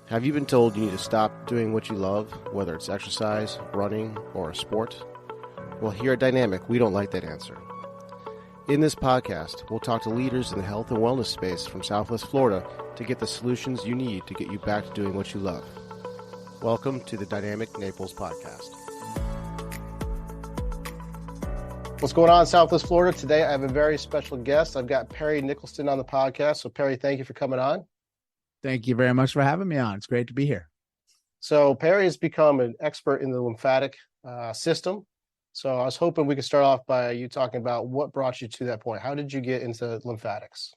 Have you been told you need to stop doing what you love, whether it's exercise, running, or a sport? Well, here at Dynamic, we don't like that answer. In this podcast, we'll talk to leaders in the health and wellness space from Southwest Florida to get the solutions you need to get you back to doing what you love. Welcome to the Dynamic Naples Podcast. What's going on in Southwest Florida? Today, I have a very special guest. I've got Perry Nickelston on the podcast. So, Perry, thank you for coming on. Thank you very much for having me on. It's great to be here. So, Perry has become an expert in the lymphatic system. So I was hoping we could start off by you talking about what brought you to that point. How did you get into lymphatics?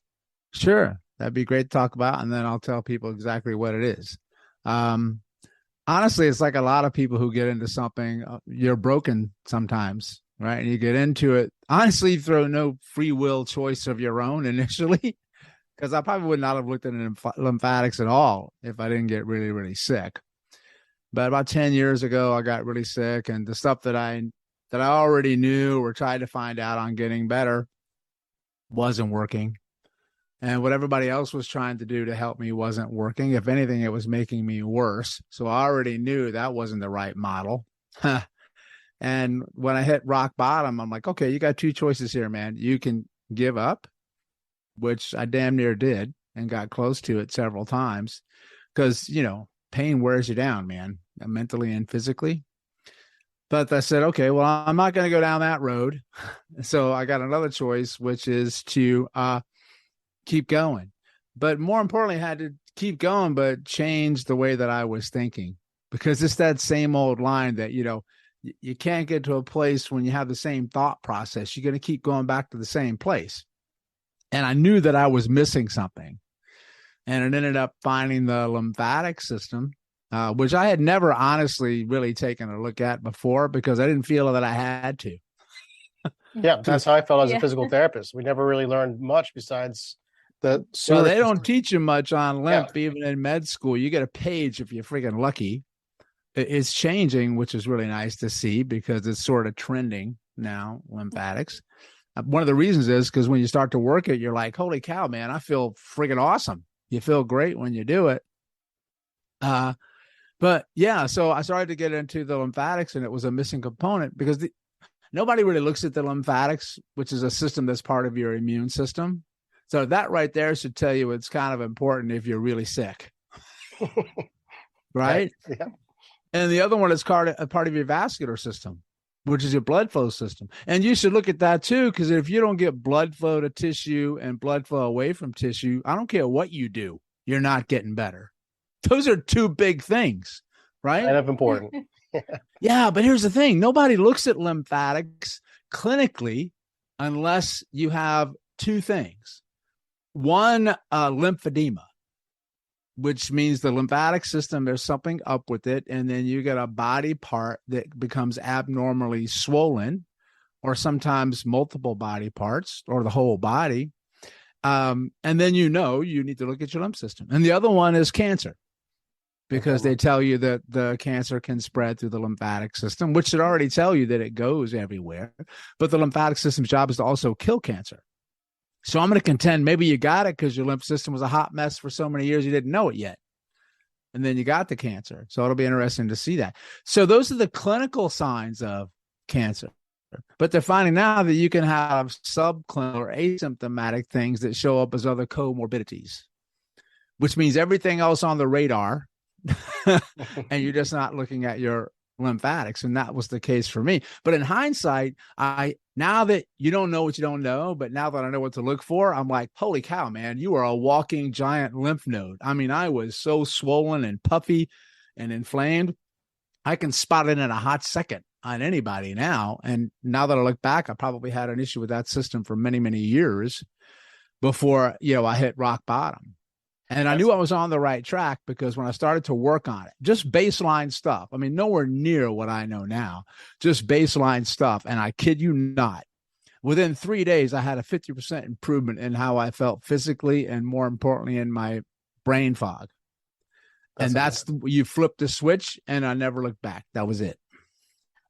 Sure. That'd be great to talk about. And then I'll tell people exactly what it is. Honestly, it's like a lot of people who get into something, you're broken sometimes, right? And you get into it. Honestly, through no free will choice of your own initially, because I probably would not have looked at lymphatics at all if I didn't get really, really sick. But about 10 years ago, I got really sick, and the stuff that I already knew or tried to find out on getting better wasn't working. And what everybody else was trying to do to help me wasn't working. If anything, it was making me worse. So I already knew that wasn't the right model. And when I hit rock bottom, I'm like, okay, you got two choices here, man. You can give up, which I damn near did and got close to it several times because, pain wears you down, man, mentally and physically. But I said, okay, well, I'm not going to go down that road. So I got another choice, which is to keep going. But more importantly, I had to keep going, but change the way that I was thinking. Because it's that same old line that, you can't get to a place when you have the same thought process. You're going to keep going back to the same place. And I knew that I was missing something. And it ended up finding the lymphatic system, which I had never honestly really taken a look at before because I didn't feel that I had to. Yeah, that's how I felt as a physical therapist. We never really learned much besides the So they don't teach you much on lymph, even in med school. You get a page if you're freaking lucky. It's changing, which is really nice to see because it's sort of trending now, lymphatics. One of the reasons is because when you start to work it, you're like, holy cow, man, I feel freaking awesome. You feel great when you do it. But yeah, so I started to get into the lymphatics, and it was a missing component because nobody really looks at the lymphatics, which is a system that's part of your immune system. So that right there should tell you it's kind of important if you're really sick, right? Yeah. And the other one is part of your vascular system, which is your blood flow system. And you should look at that too, because if you don't get blood flow to tissue and blood flow away from tissue, I don't care what you do, you're not getting better. Those are two big things, right? Kind of important. Yeah, but here's the thing. Nobody looks at lymphatics clinically unless you have two things. One, lymphedema, which means the lymphatic system, there's something up with it, and then you get a body part that becomes abnormally swollen, or sometimes multiple body parts, or the whole body. And then you need to look at your lymph system. And the other one is cancer, because they tell you that the cancer can spread through the lymphatic system, which should already tell you that it goes everywhere. But the lymphatic system's job is to also kill cancer. So I'm going to contend maybe you got it because your lymph system was a hot mess for so many years you didn't know it yet. And then you got the cancer. So it'll be interesting to see that. So those are the clinical signs of cancer. But they're finding now that you can have subclinical or asymptomatic things that show up as other comorbidities, which means everything else on the radar, and you're just not looking at your lymphatics. And that was the case for me. But in hindsight, now that you don't know what you don't know, but now that I know what to look for, I'm like, holy cow, man, you are a walking giant lymph node. I mean, I was so swollen and puffy and inflamed. I can spot it in a hot second on anybody now. And now that I look back, I probably had an issue with that system for many, many years before, I hit rock bottom. And I knew I was on the right track because when I started to work on it, just baseline stuff, I mean, nowhere near what I know now, just baseline stuff. And I kid you not, within 3 days, I had a 50% improvement in how I felt physically and, more importantly, in my brain fog. You flip the switch and I never looked back. That was it.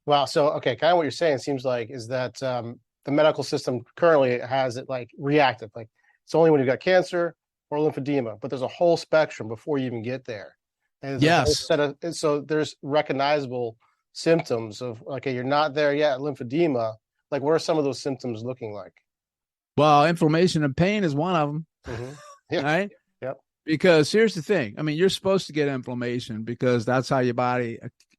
Wow. So, okay, kind of what you're saying seems like is that the medical system currently has it like reactive. Like it's only when you've got cancer or lymphedema, but there's a whole spectrum before you even get there. And Yes. so there's recognizable symptoms of, okay, you're not there yet, lymphedema. Like, what are some of those symptoms looking like? Well, inflammation and pain is one of them, Yeah. right? Yep. Because here's the thing. I mean, you're supposed to get inflammation because that's how your body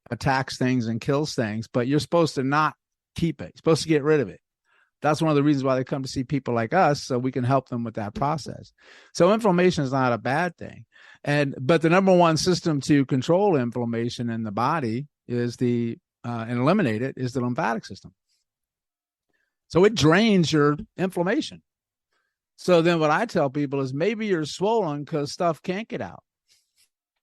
attacks things and kills things, but you're supposed to not keep it. You're supposed to get rid of it. That's one of the reasons why they come to see people like us, so we can help them with that process. So inflammation is not a bad thing. But the number one system to control inflammation in the body is and eliminate it is the lymphatic system. So it drains your inflammation. So then what I tell people is maybe you're swollen because stuff can't get out.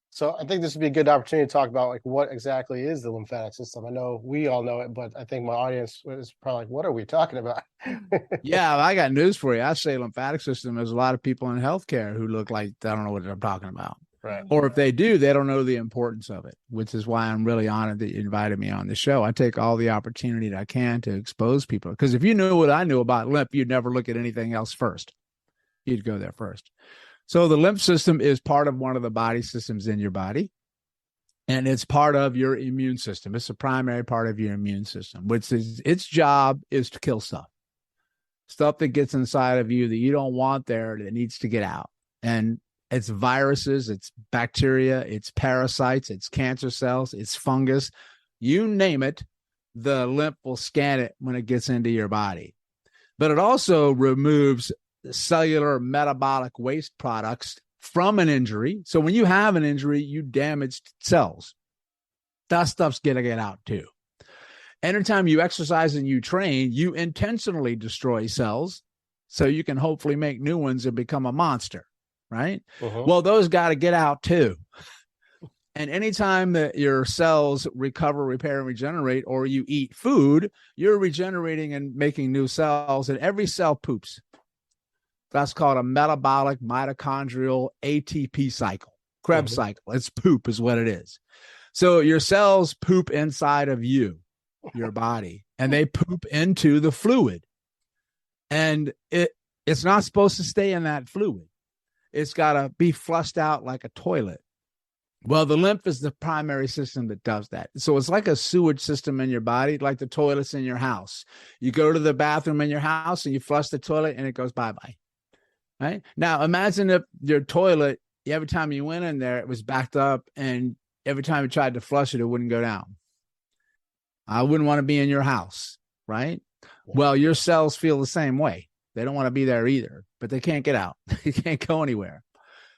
So I think this would be a good opportunity to talk about, like, what exactly is the lymphatic system. I know we all know it, but I think my audience is probably like, what are we talking about? Yeah, I got news for you. I say lymphatic system. There's a lot of people in healthcare who look like they don't know what I'm talking about. Right. Or if they do, they don't know the importance of it, which is why I'm really honored that you invited me on the show. I take all the opportunity that I can to expose people. Because if you knew what I knew about lymph, you'd never look at anything else first. You'd go there first. So the lymph system is part of one of the body systems in your body, and it's part of your immune system. It's a primary part of your immune system, which is its job is to kill stuff that gets inside of you that you don't want there, that needs to get out. And it's viruses, it's bacteria, it's parasites, it's cancer cells, it's fungus, you name it, the lymph will scan it when it gets into your body. But it also removes cellular metabolic waste products from an injury. So when you have an injury, you damaged cells. That stuff's going to get out too. Anytime you exercise and you train, you intentionally destroy cells so you can hopefully make new ones and become a monster, right? Well, those got to get out too. And anytime that your cells recover, repair, and regenerate, or you eat food, you're regenerating and making new cells, and every cell poops. That's called a metabolic mitochondrial ATP cycle, Krebs cycle. It's poop is what it is. So your cells poop inside of you, your body, and they poop into the fluid. And it's not supposed to stay in that fluid. It's got to be flushed out like a toilet. Well, the lymph is the primary system that does that. So it's like a sewage system in your body, like the toilets in your house. You go to the bathroom in your house and you flush the toilet and it goes bye-bye. Right? Now, imagine if your toilet, every time you went in there, it was backed up, and every time you tried to flush it, it wouldn't go down. I wouldn't want to be in your house, right? Well, your cells feel the same way. They don't want to be there either, but they can't get out. They can't go anywhere.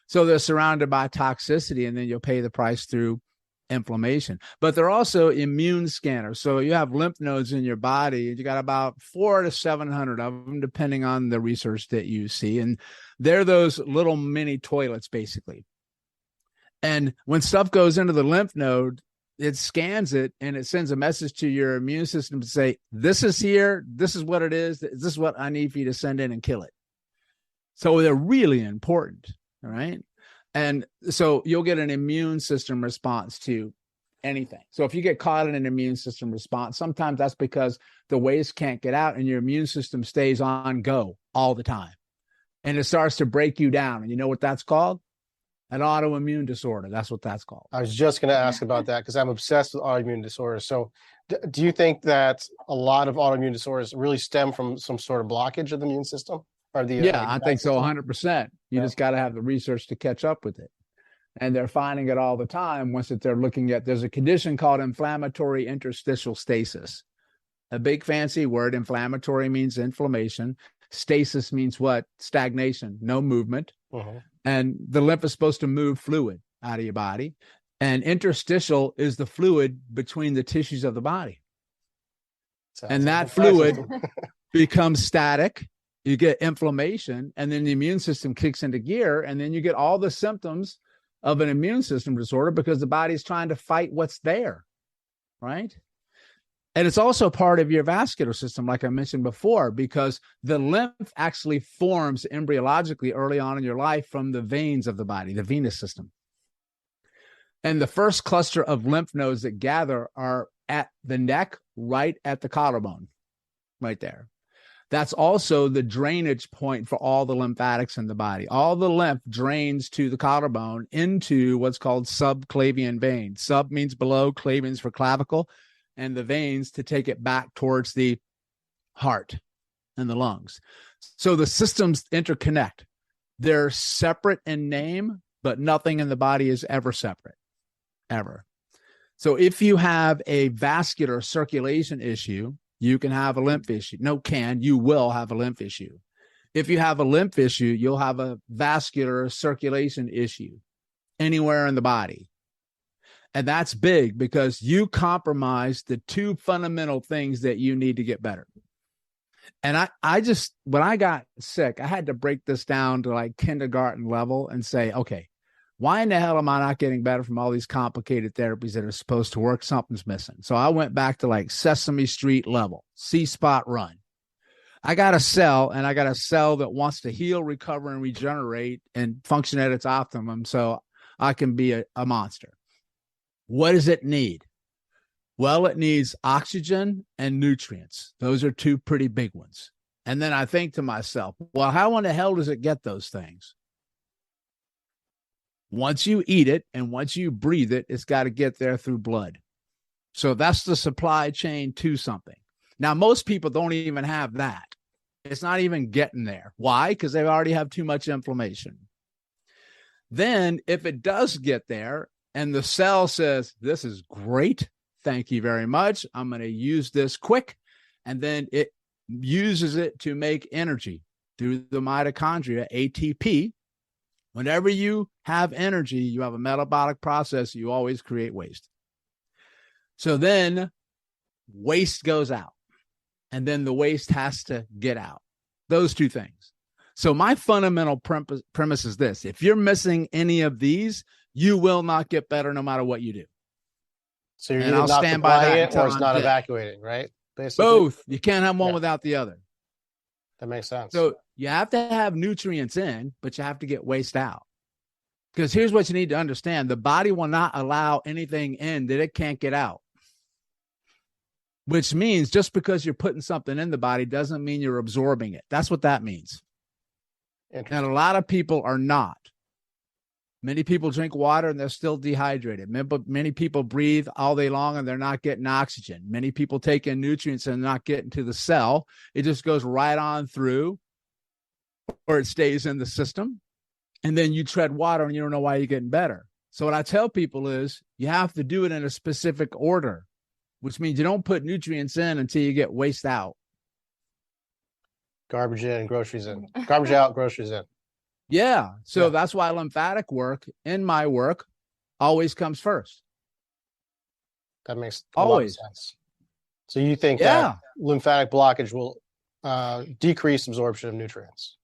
So they're surrounded by toxicity, and then you'll pay the price through inflammation. But they're also immune scanners. So you have lymph nodes in your body, and you got about 400 to 700 of them, depending on the research that you see. And they're those little mini toilets, basically. And when stuff goes into the lymph node, it scans it and it sends a message to your immune system to say, this is here, this is what it is, this is what I need for you to send in and kill it. So they're really important, all right? And so you'll get an immune system response to anything. So if you get caught in an immune system response, sometimes that's because the waste can't get out and your immune system stays on go all the time. And it starts to break you down. And you know what that's called? An autoimmune disorder. That's what that's called. I was just going to ask about that because I'm obsessed with autoimmune disorders. So do you think that a lot of autoimmune disorders really stem from some sort of blockage of the immune system? Or I think so, 100%. You just got to have the research to catch up with it. And they're finding it all the time once that they're looking at, there's a condition called inflammatory interstitial stasis. A big fancy word. Inflammatory means inflammation. Stasis means what? Stagnation, no movement. And the lymph is supposed to move fluid out of your body. And interstitial is the fluid between the tissues of the body. And that fluid becomes static. You get inflammation, and then the immune system kicks into gear, and then you get all the symptoms of an immune system disorder because the body's trying to fight what's there, right? And it's also part of your vascular system, like I mentioned before, because the lymph actually forms embryologically early on in your life from the veins of the body, the venous system. And the first cluster of lymph nodes that gather are at the neck, right at the collarbone, right there. That's also the drainage point for all the lymphatics in the body. All the lymph drains to the collarbone into what's called subclavian veins. Sub means below, clavians for clavicle, and the veins to take it back towards the heart and the lungs. So the systems interconnect. They're separate in name, but nothing in the body is ever separate, ever. So if you have a vascular circulation issue, you can have a lymph issue. You will have a lymph issue. If you have a lymph issue, you'll have a vascular circulation issue anywhere in the body. And that's big because you compromise the two fundamental things that you need to get better. And I just, when I got sick, I had to break this down to like kindergarten level and say, okay, why in the hell am I not getting better from all these complicated therapies that are supposed to work? Something's missing. So I went back to like Sesame Street level, C-spot run. I got a cell, and I got a cell that wants to heal, recover, and regenerate and function at its optimum so I can be a monster. What does it need? Well, it needs oxygen and nutrients. Those are two pretty big ones. And then I think to myself, well, how in the hell does it get those things? Once you eat it and once you breathe it, it's got to get there through blood. So that's the supply chain to something. Now, most people don't even have that. It's not even getting there. Why? Because they already have too much inflammation. Then if it does get there and the cell says, this is great, thank you very much, I'm going to use this quick, and then it uses it to make energy through the mitochondria, ATP. Whenever you have energy, you have a metabolic process, you always create waste. So then waste goes out, and then the waste has to get out. Those two things. So my fundamental premise is this: if you're missing any of these, you will not get better no matter what you do. So you're either not supplying it or it's not evacuating, right? Basically. Both. You can't have one without the other. That makes sense. So you have to have nutrients in, but you have to get waste out. Because here's what you need to understand. The body will not allow anything in that it can't get out. Which means just because you're putting something in the body doesn't mean you're absorbing it. That's what that means. And a lot of people are not. Many people drink water and they're still dehydrated. Many people breathe all day long and they're not getting oxygen. Many people take in nutrients and not getting to the cell. It just goes right on through, or it stays in the system. And then you tread water and you don't know why you're getting better. So what I tell people is you have to do it in a specific order, which means you don't put nutrients in until you get waste out. Garbage in, groceries in. Garbage out, groceries in. Yeah. So that's why lymphatic work in my work always comes first. That makes a lot of sense. So you think that lymphatic blockage will decrease absorption of nutrients?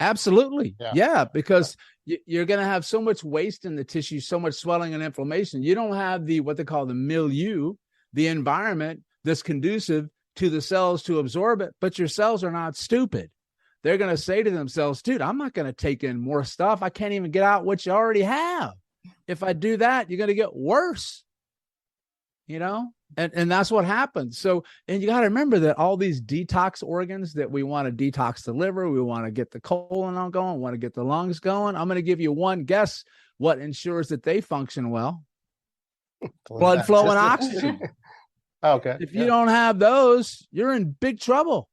Absolutely. Yeah, because you're going to have so much waste in the tissue, so much swelling and inflammation. You don't have what they call the milieu, the environment that's conducive to the cells to absorb it, but your cells are not stupid. They're going to say to themselves, dude, I'm not going to take in more stuff. I can't even get out what you already have. If I do that, you're going to get worse, and that's what happens. So, and you got to remember that all these detox organs that we want to detox the liver, we want to get the colon on going, want to get the lungs going. I'm going to give you one guess what ensures that they function well. Blood flow and oxygen. Okay. If you don't have those, you're in big trouble.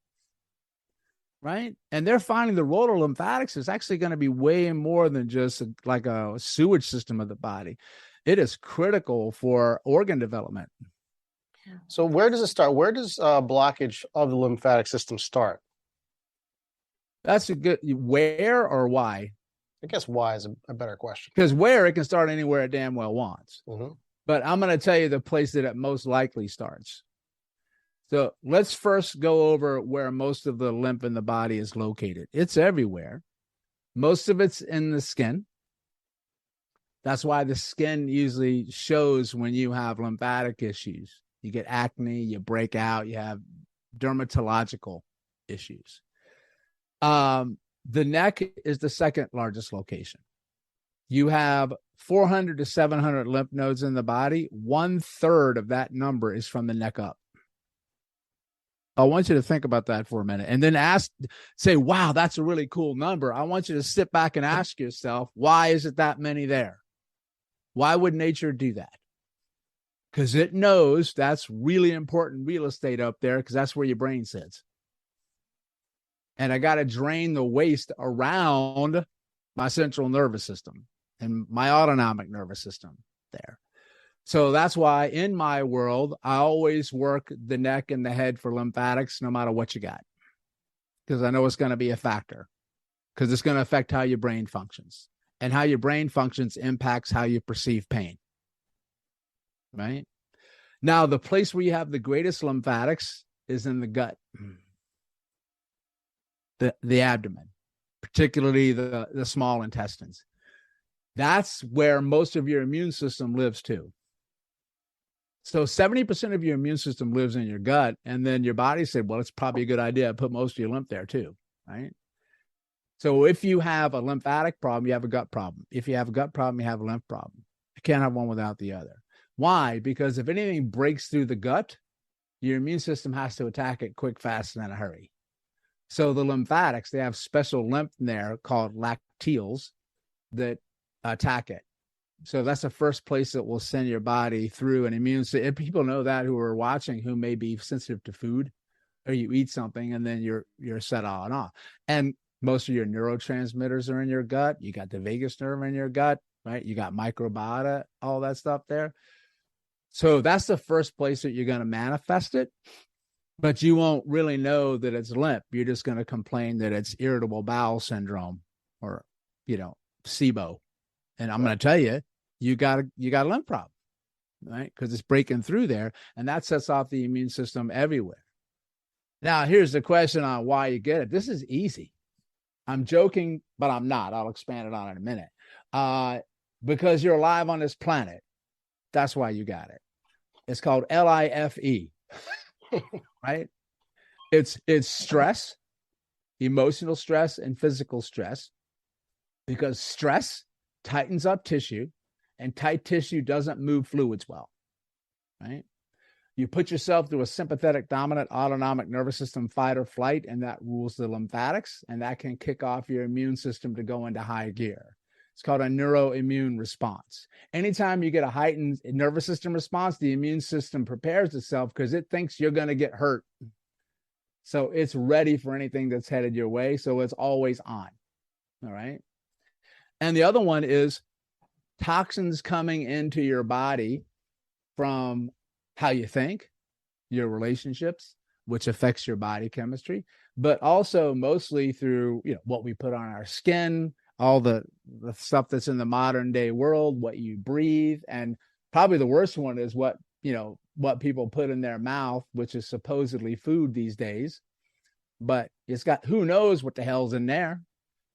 Right. And they're finding the role of lymphatics is actually going to be way more than just like a sewage system of the body. It is critical for organ development. So where does it start? Where does blockage of the lymphatic system start? That's a good, where or why? I guess why is a better question. Because where it can start anywhere it damn well wants. Mm-hmm. But I'm going to tell you the place that it most likely starts. So let's first go over where most of the lymph in the body is located. It's everywhere. Most of it's in the skin. That's why the skin usually shows when you have lymphatic issues. You get acne, you break out, you have dermatological issues. The neck is the second largest location. You have 400 to 700 lymph nodes in the body. 1/3 of that number is from the neck up. I want you to think about that for a minute and then say, wow, that's a really cool number. I want you to sit back and ask yourself, why is it that many there? Why would nature do that? Because it knows that's really important real estate up there, because that's where your brain sits. And I got to drain the waste around my central nervous system and my autonomic nervous system there. So that's why in my world, I always work the neck and the head for lymphatics, no matter what you got, because I know it's going to be a factor, because it's going to affect how your brain functions, and how your brain functions impacts how you perceive pain. Right? Now, the place where you have the greatest lymphatics is in the gut, the abdomen, particularly the small intestines. That's where most of your immune system lives too. So 70% of your immune system lives in your gut, and then your body said, well, it's probably a good idea to put most of your lymph there too, right? So if you have a lymphatic problem, you have a gut problem. If you have a gut problem, you have a lymph problem. You can't have one without the other. Why? Because if anything breaks through the gut, your immune system has to attack it quick, fast, and in a hurry. So the lymphatics, they have special lymph in there called lacteals that attack it. So that's the first place that will send your body through an immune system. If people know that, who are watching, who may be sensitive to food, or you eat something and then you're set on off. And most of your neurotransmitters are in your gut. You got the vagus nerve in your gut, right? You got microbiota, all that stuff there. So that's the first place that you're going to manifest it, but you won't really know that it's lymph. You're just going to complain that it's irritable bowel syndrome or, SIBO. And I'm going to tell you, you got a lymph problem, right? Because it's breaking through there, and that sets off the immune system everywhere. Now, here's the question on why you get it. This is easy. I'm joking, but I'm not. I'll expand it on in a minute. Because you're alive on this planet. That's why you got it. It's called LIFE, right? It's stress, emotional stress, and physical stress, because stress tightens up tissue, and tight tissue doesn't move fluids well, right? You put yourself through a sympathetic dominant autonomic nervous system fight or flight, and that rules the lymphatics, and that can kick off your immune system to go into high gear. It's called a neuroimmune response. Anytime you get a heightened nervous system response, the immune system prepares itself because it thinks you're going to get hurt. So it's ready for anything that's headed your way. So it's always on. All right. And the other one is toxins coming into your body from how you think, your relationships, which affects your body chemistry, but also mostly through, what we put on our skin, all the stuff that's in the modern day world, what you breathe. And probably the worst one is what people put in their mouth, which is supposedly food these days, but it's got, who knows what the hell's in there.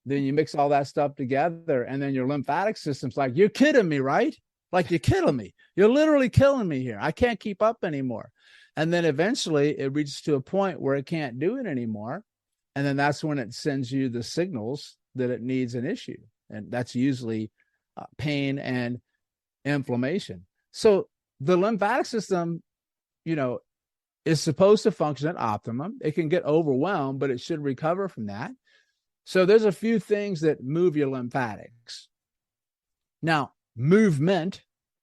Then you mix all that stuff together, and then your lymphatic system's like, you're kidding me, right? Like, you're killing me. You're literally killing me here. I can't keep up anymore. And then eventually it reaches to a point where it can't do it anymore. And then that's when it sends you the signals that it needs an issue. And that's usually pain and inflammation. So the lymphatic system, is supposed to function at optimum. It can get overwhelmed, but it should recover from that. So there's a few things that move your lymphatics. Now, movement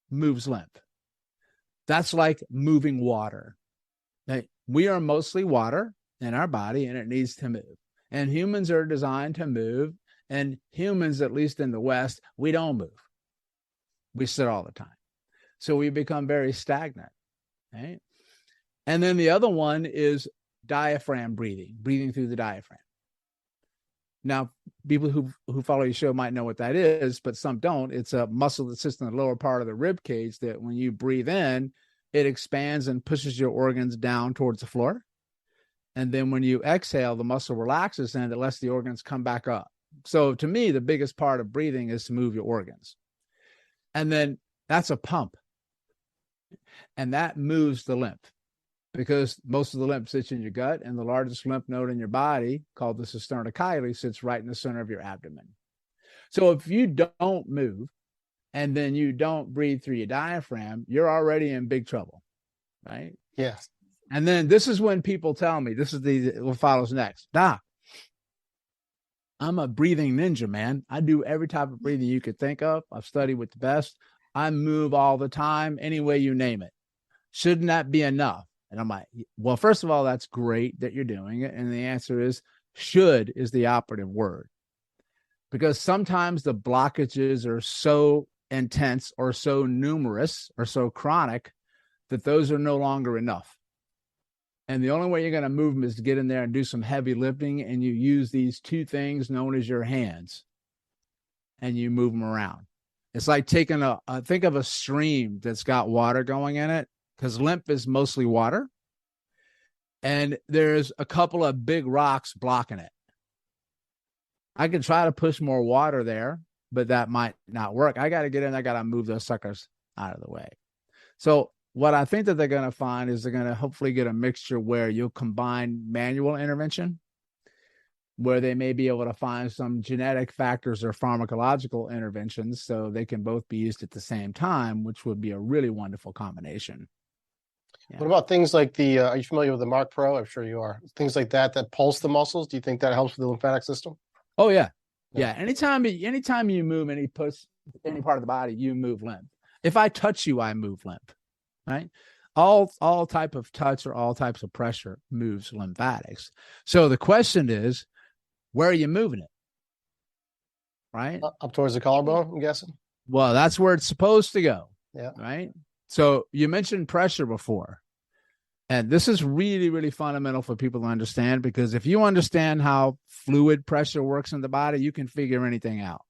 moves lymph. That's like moving water. We are mostly water in our body, and it needs to move. And humans are designed to move. And humans, at least in the West, we don't move. We sit all the time. So we become very stagnant, right? And then the other one is diaphragm breathing through the diaphragm. Now, people who follow your show might know what that is, but some don't. It's a muscle that sits in the lower part of the rib cage that when you breathe in, it expands and pushes your organs down towards the floor. And then when you exhale, the muscle relaxes and it lets the organs come back up. So to me, the biggest part of breathing is to move your organs. And then that's a pump. And that moves the lymph, because most of the lymph sits in your gut, and the largest lymph node in your body, called the cisterna chyli, sits right in the center of your abdomen. So if you don't move and then you don't breathe through your diaphragm, you're already in big trouble, right? Yes. And then this is when people tell me, this is what follows next. Doc, I'm a breathing ninja, man. I do every type of breathing you could think of. I've studied with the best. I move all the time, any way you name it. Shouldn't that be enough? And I'm like, well, first of all, that's great that you're doing it. And the answer is should is the operative word. Because sometimes the blockages are so intense or so numerous or so chronic that those are no longer enough. And the only way you're going to move them is to get in there and do some heavy lifting. And you use these two things known as your hands and you move them around. It's like taking think of a stream that's got water going in it, because lymph is mostly water. And there's a couple of big rocks blocking it. I can try to push more water there, but that might not work. I got to get in. I got to move those suckers out of the way. So what I think that they're going to find is they're going to hopefully get a mixture where you'll combine manual intervention, where they may be able to find some genetic factors or pharmacological interventions so they can both be used at the same time, which would be a really wonderful combination. Yeah. What about things like are you familiar with the Mark Pro? I'm sure you are. Things like that pulse the muscles. Do you think that helps with the lymphatic system? Oh, yeah. Yeah. Anytime you move any part of the body, you move lymph. If I touch you, I move lymph, right? All type of touch or all types of pressure moves lymphatics. So the question is, where are you moving it? Right? Up towards the collarbone, I'm guessing. Well, that's where it's supposed to go. Yeah. Right. So you mentioned pressure before. And this is really, really fundamental for people to understand, because if you understand how fluid pressure works in the body, you can figure anything out.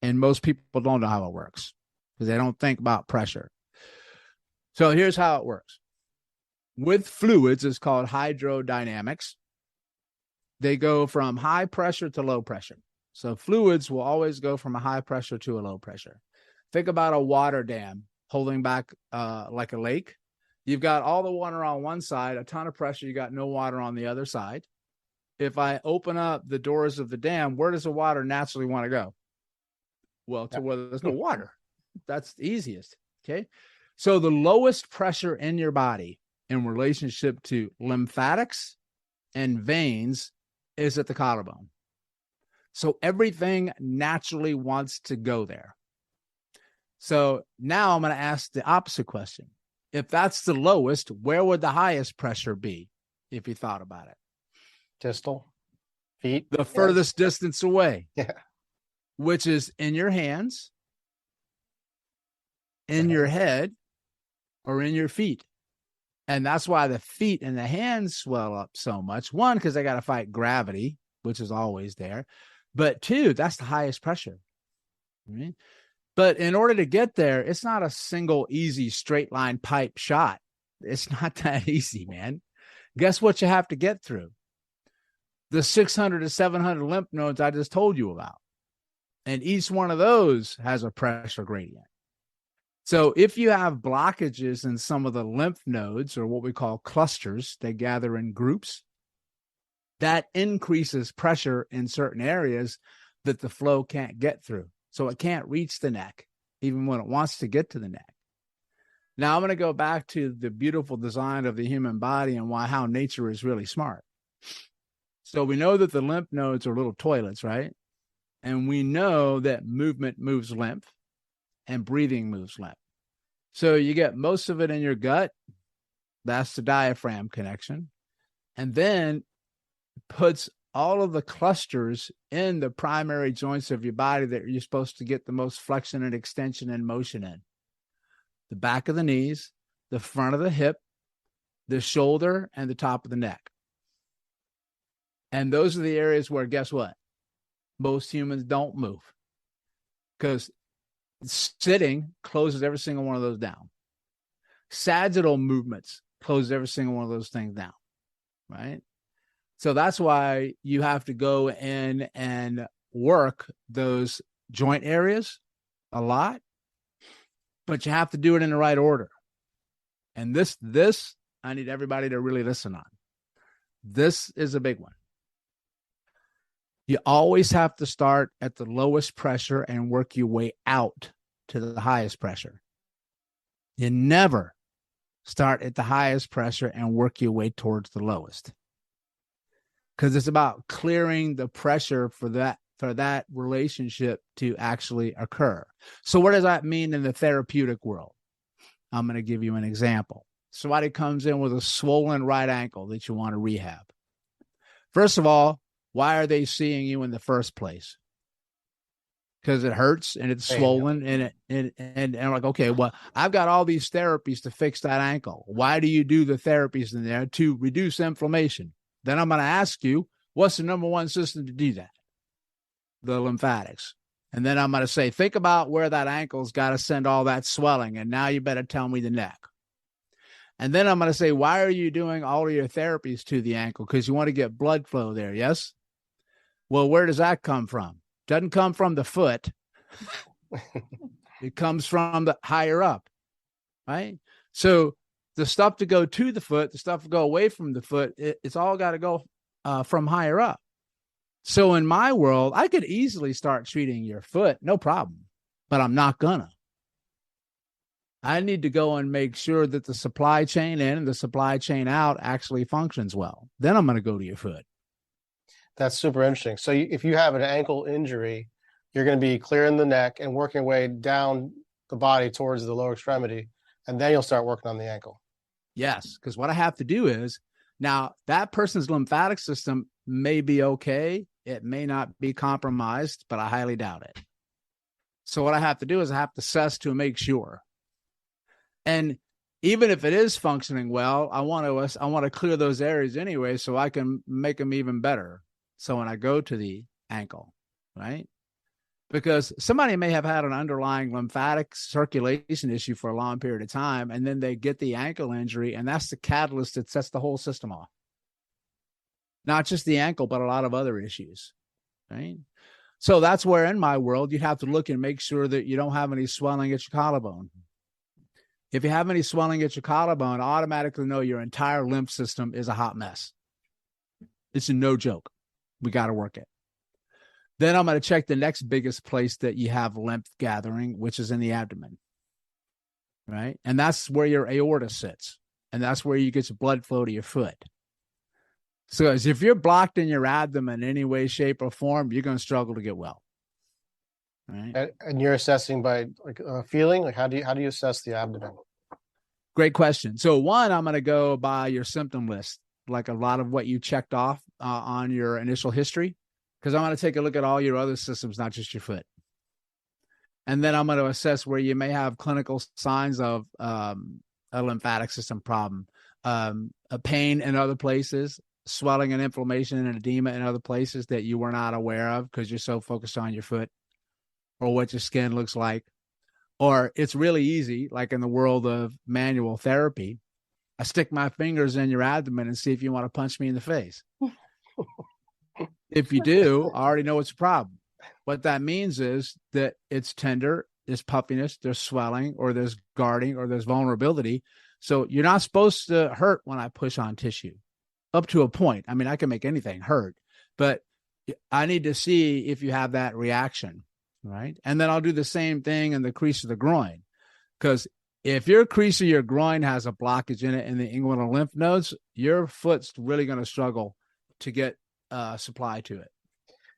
And most people don't know how it works because they don't think about pressure. So here's how it works. With fluids, it's called hydrodynamics. They go from high pressure to low pressure. So fluids will always go from a high pressure to a low pressure. Think about a water dam holding back like a lake. You've got all the water on one side, a ton of pressure. You got no water on the other side. If I open up the doors of the dam, where does the water naturally want to go? Well, to where there's no water. That's the easiest. Okay. So the lowest pressure in your body in relationship to lymphatics and veins is at the collarbone. So everything naturally wants to go there. So now I'm going to ask the opposite question. If that's the lowest, where would the highest pressure be if you thought about it? Distal, feet. The furthest distance away. Yeah. Which is in your hands, in your head, or in your feet. And that's why the feet and the hands swell up so much. One, because they got to fight gravity, which is always there. But two, that's the highest pressure. Right? But in order to get there, it's not a single easy straight line pipe shot. It's not that easy, man. Guess what you have to get through? The 600 to 700 lymph nodes I just told you about. And each one of those has a pressure gradient. So if you have blockages in some of the lymph nodes, or what we call clusters, they gather in groups, that increases pressure in certain areas that the flow can't get through. So it can't reach the neck, even when it wants to get to the neck. Now I'm going to go back to the beautiful design of the human body and how nature is really smart. So we know that the lymph nodes are little toilets, right? And we know that movement moves lymph and breathing moves lymph. So you get most of it in your gut. That's the diaphragm connection. And then puts all of the clusters in the primary joints of your body that you're supposed to get the most flexion and extension and motion in. The back of the knees, the front of the hip, the shoulder, and the top of the neck. And those are the areas where, guess what? Most humans don't move, because sitting closes every single one of those down. Sagittal movements closes every single one of those things down, right? So that's why you have to go in and work those joint areas a lot, but you have to do it in the right order. And this I need everybody to really listen on. This is a big one. You always have to start at the lowest pressure and work your way out to the highest pressure. You never start at the highest pressure and work your way towards the lowest. Because it's about clearing the pressure for that relationship to actually occur. So what does that mean in the therapeutic world? I'm going to give you an example. Somebody comes in with a swollen right ankle that you want to rehab. First of all, why are they seeing you in the first place? Because it hurts and it's swollen and I'm like, okay, well, I've got all these therapies to fix that ankle. Why do you do the therapies in there? To reduce inflammation. Then I'm going to ask you, what's the number one system to do that? The lymphatics. And then I'm going to say, think about where that ankle's got to send all that swelling. And now you better tell me the neck. And then I'm going to say, why are you doing all of your therapies to the ankle? Because you want to get blood flow there. Yes. Well, where does that come from? Doesn't come from the foot. It comes from the higher up. Right. So the stuff to go to the foot, the stuff to go away from the foot, it's all got to go from higher up. So in my world, I could easily start treating your foot, no problem, but I'm not gonna. I need to go and make sure that the supply chain in and the supply chain out actually functions well. Then I'm going to go to your foot. That's super interesting. So if you have an ankle injury, you're going to be clearing the neck and working your way down the body towards the lower extremity, and then you'll start working on the ankle. Yes, because what I have to do is, now that person's lymphatic system may be okay. It may not be compromised, but I highly doubt it. So what I have to do is I have to assess to make sure. And even if it is functioning well, I want to clear those areas anyway, so I can make them even better. So when I go to the ankle, right? Because somebody may have had an underlying lymphatic circulation issue for a long period of time, and then they get the ankle injury, and that's the catalyst that sets the whole system off. Not just the ankle, but a lot of other issues, right? So that's where in my world, you have to look and make sure that you don't have any swelling at your collarbone. If you have any swelling at your collarbone, automatically know your entire lymph system is a hot mess. It's a no joke. We got to work it. Then I'm going to check the next biggest place that you have lymph gathering, which is in the abdomen, right? And that's where your aorta sits. And that's where you get your blood flow to your foot. So as if you're blocked in your abdomen in any way, shape, or form, you're going to struggle to get well. Right? And you're assessing by feeling? Like how do you assess the abdomen? Great question. So one, I'm going to go by your symptom list, like a lot of what you checked off on your initial history, because I'm going to take a look at all your other systems, not just your foot. And then I'm going to assess where you may have clinical signs of a lymphatic system problem, a pain in other places, swelling and inflammation and edema in other places that you were not aware of because you're so focused on your foot or what your skin looks like. Or it's really easy, like in the world of manual therapy, I stick my fingers in your abdomen and see if you want to punch me in the face. If you do, I already know it's a problem. What that means is that it's tender, there's puffiness, there's swelling, or there's guarding, or there's vulnerability. So you're not supposed to hurt when I push on tissue. Up to a point. I mean, I can make anything hurt, but I need to see if you have that reaction, right? And then I'll do the same thing in the crease of the groin, because if your crease of your groin has a blockage in it in the inguinal lymph nodes, your foot's really going to struggle to get supply to it.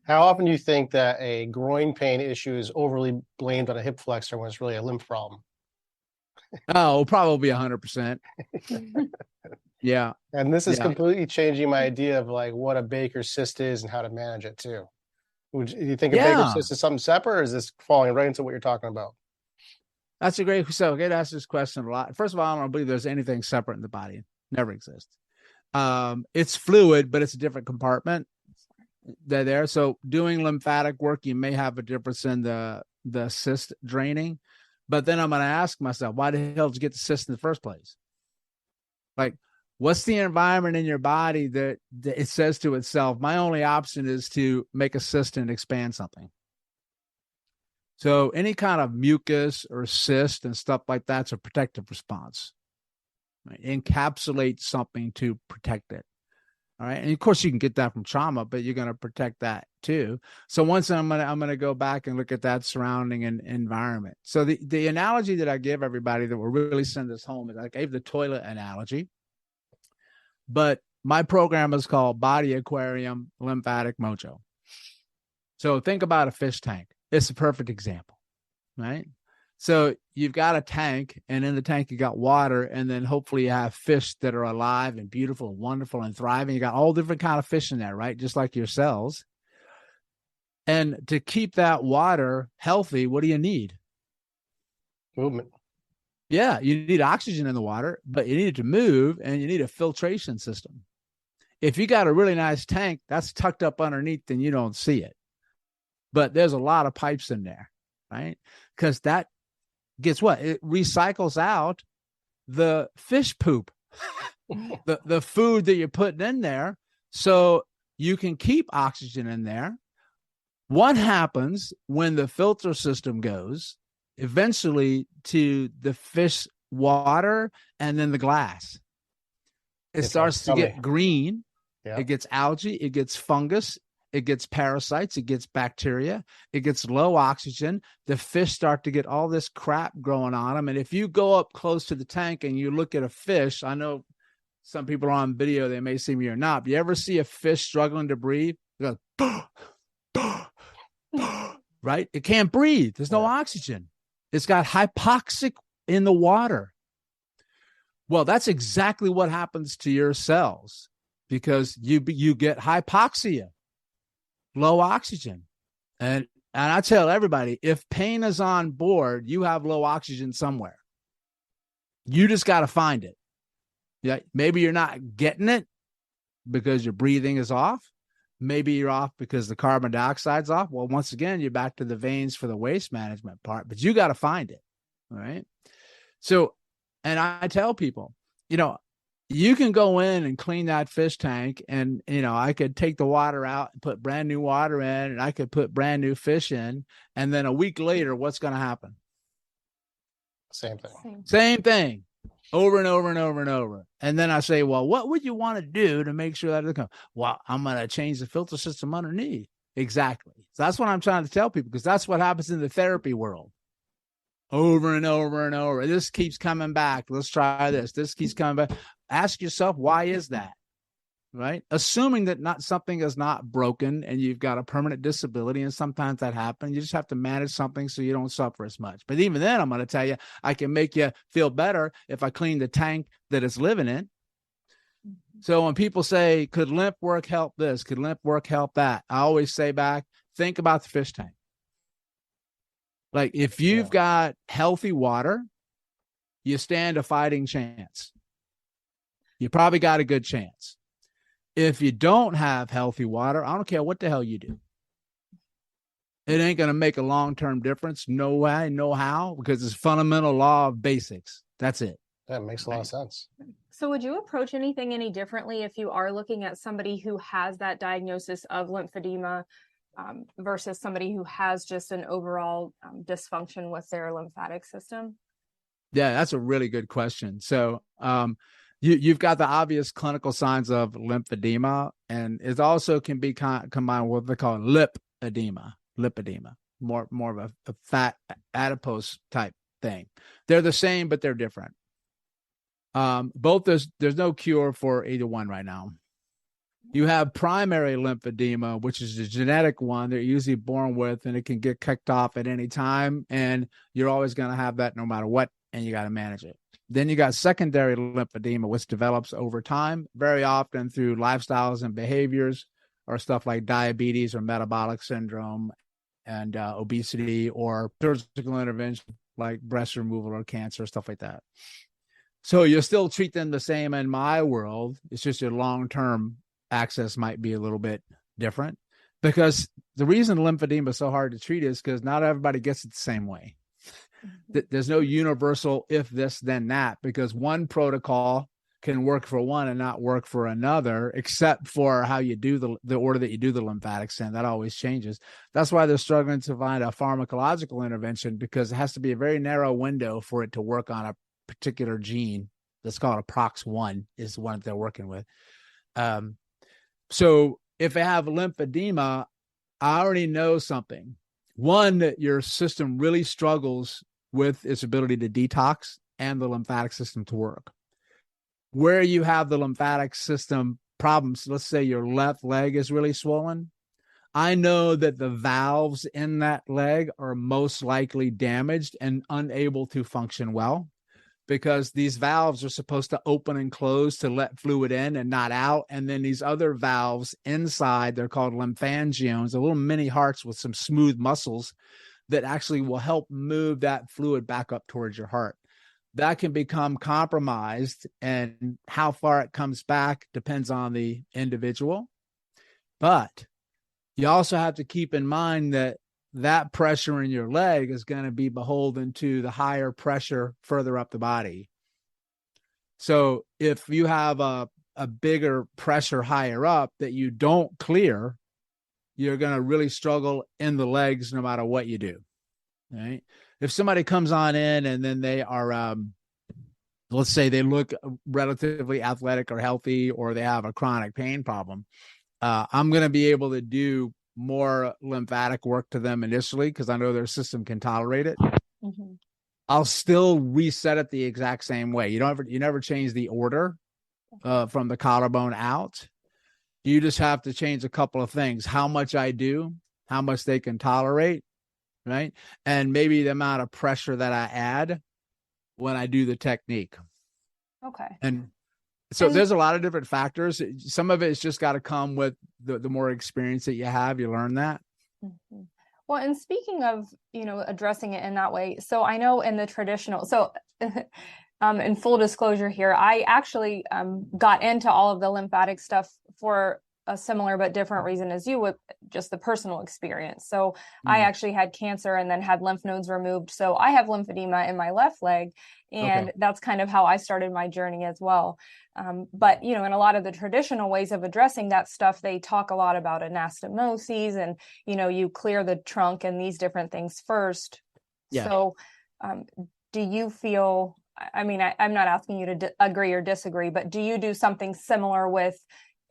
How often do you think that a groin pain issue is overly blamed on a hip flexor when it's really a lymph problem? Oh, probably 100%. Yeah. And this is completely changing my idea of like what a Baker's cyst is and how to manage it too. Do you think a Baker's cyst is something separate, or is this falling right into what you're talking about? That's a great, so I get asked this question a lot. First of all, I don't believe there's anything separate in the body. It never exists. It's fluid, but it's a different compartment. They're there. So doing lymphatic work, you may have a difference in the cyst draining, but then I'm going to ask myself, why the hell did you get the cyst in the first place? Like, what's the environment in your body that it says to itself, my only option is to make a cyst and expand something? So any kind of mucus or cyst and stuff like that's a protective response. Right? Encapsulate something to protect it. All right. And of course you can get that from trauma, but you're going to protect that too. So once I'm going to go back and look at that surrounding environment. So the analogy that I give everybody that will really send this home is I gave the toilet analogy, but my program is called Body Aquarium Lymphatic Mojo. So think about a fish tank. It's a perfect example, right? So you've got a tank, and in the tank you got water, and then hopefully you have fish that are alive and beautiful and wonderful and thriving. You got all different kind of fish in there, right? Just like your cells. And to keep that water healthy, what do you need? Movement. Yeah, you need oxygen in the water, but you need it to move, and you need a filtration system. If you got a really nice tank, that's tucked up underneath and you don't see it. But there's a lot of pipes in there, right? Because that, guess what? It recycles out the fish poop, the food that you're putting in there, so you can keep oxygen in there. What happens when the filter system goes eventually to the fish water and then the glass? It starts to get green. Yeah. It gets algae. It gets fungus. It gets parasites, it gets bacteria, it gets low oxygen. The fish start to get all this crap growing on them. And if you go up close to the tank and you look at a fish, I know some people are on video, they may see me or not, but you ever see a fish struggling to breathe? It goes, right? It can't breathe. There's no oxygen. It's got hypoxic in the water. Well, that's exactly what happens to your cells because you get hypoxia. Low oxygen. And I tell everybody, if pain is on board, you have low oxygen somewhere. You just got to find it. Yeah, maybe you're not getting it because your breathing is off. Maybe you're off because the carbon dioxide's off. Well, once again, you're back to the veins for the waste management part, but you got to find it. All right. So, and I tell people, you can go in and clean that fish tank and, I could take the water out and put brand new water in and I could put brand new fish in. And then a week later, what's going to happen? Same thing. Same thing over and over and over and over. And then I say, well, what would you want to do to make sure that it comes? Well, I'm going to change the filter system underneath. Exactly. So that's what I'm trying to tell people because that's what happens in the therapy world. Over and over and over. This keeps coming back. Let's try this. This keeps coming back. Ask yourself, why is that? Right? Assuming that something is not broken and you've got a permanent disability, and sometimes that happens. You just have to manage something so you don't suffer as much. But even then, I'm going to tell you, I can make you feel better if I clean the tank that it's living in. So when people say, could lymph work help this? Could lymph work help that? I always say back, think about the fish tank. Like if you've got healthy water, you stand a fighting chance. You probably got a good chance. If you don't have healthy water, I don't care what the hell you do. It ain't going to make a long-term difference. No way, no how, because it's fundamental law of basics. That's it. That makes a lot of sense. So would you approach anything any differently if you are looking at somebody who has that diagnosis of lymphedema versus somebody who has just an overall dysfunction with their lymphatic system? Yeah, that's a really good question. So you've got the obvious clinical signs of lymphedema, and it also can be combined with what they call lipedema, more of a fat adipose type thing. They're the same, but they're different. Both there's no cure for either one right now. You have primary lymphedema, which is a genetic one they're usually born with, and it can get kicked off at any time, and you're always going to have that no matter what, and you got to manage it. Then you got secondary lymphedema, which develops over time, very often through lifestyles and behaviors, or stuff like diabetes or metabolic syndrome and obesity, or surgical intervention like breast removal or cancer, stuff like that. So you still treat them the same in my world. It's just your long-term access might be a little bit different, because the reason lymphedema is so hard to treat is because not everybody gets it the same way. There's no universal if this then that, because one protocol can work for one and not work for another, except for how you do the order that you do the lymphatics in. That always changes. That's why they're struggling to find a pharmacological intervention, because it has to be a very narrow window for it to work on a particular gene. That's called a PROX1 is the one that they're working with. So if I have lymphedema, I already know something. One, that your system really struggles with its ability to detox and the lymphatic system to work. Where you have the lymphatic system problems, let's say your left leg is really swollen, I know that the valves in that leg are most likely damaged and unable to function well, because these valves are supposed to open and close to let fluid in and not out. And then these other valves inside, they're called lymphangiones, the little mini hearts with some smooth muscles that actually will help move that fluid back up towards your heart. That can become compromised, and how far it comes back depends on the individual. But you also have to keep in mind that that pressure in your leg is going to be beholden to the higher pressure further up the body. So if you have a bigger pressure higher up that you don't clear, you're going to really struggle in the legs no matter what you do. Right? If somebody comes on in and then they are, let's say they look relatively athletic or healthy, or they have a chronic pain problem, I'm going to be able to do more lymphatic work to them initially because I know their system can tolerate it. Mm-hmm. I'll still reset it the exact same way. You never change the order from the collarbone out. You just have to change a couple of things: how much I do, how much they can tolerate, right? And maybe the amount of pressure that I add when I do the technique. Okay. And so there's a lot of different factors. Some of it's just got to come with the more experience that you have. You learn that. Mm-hmm. Well, and speaking of, addressing it in that way. So I know in the traditional, in full disclosure here, I actually got into all of the lymphatic stuff for a similar but different reason as you, with just the personal experience. So I actually had cancer and then had lymph nodes removed. So I have lymphedema in my left leg, and that's kind of how I started my journey as well. But, in a lot of the traditional ways of addressing that stuff, they talk a lot about anastomoses and, you clear the trunk and these different things first. Yeah. So do you feel, I'm not asking you to agree or disagree, but do you do something similar with,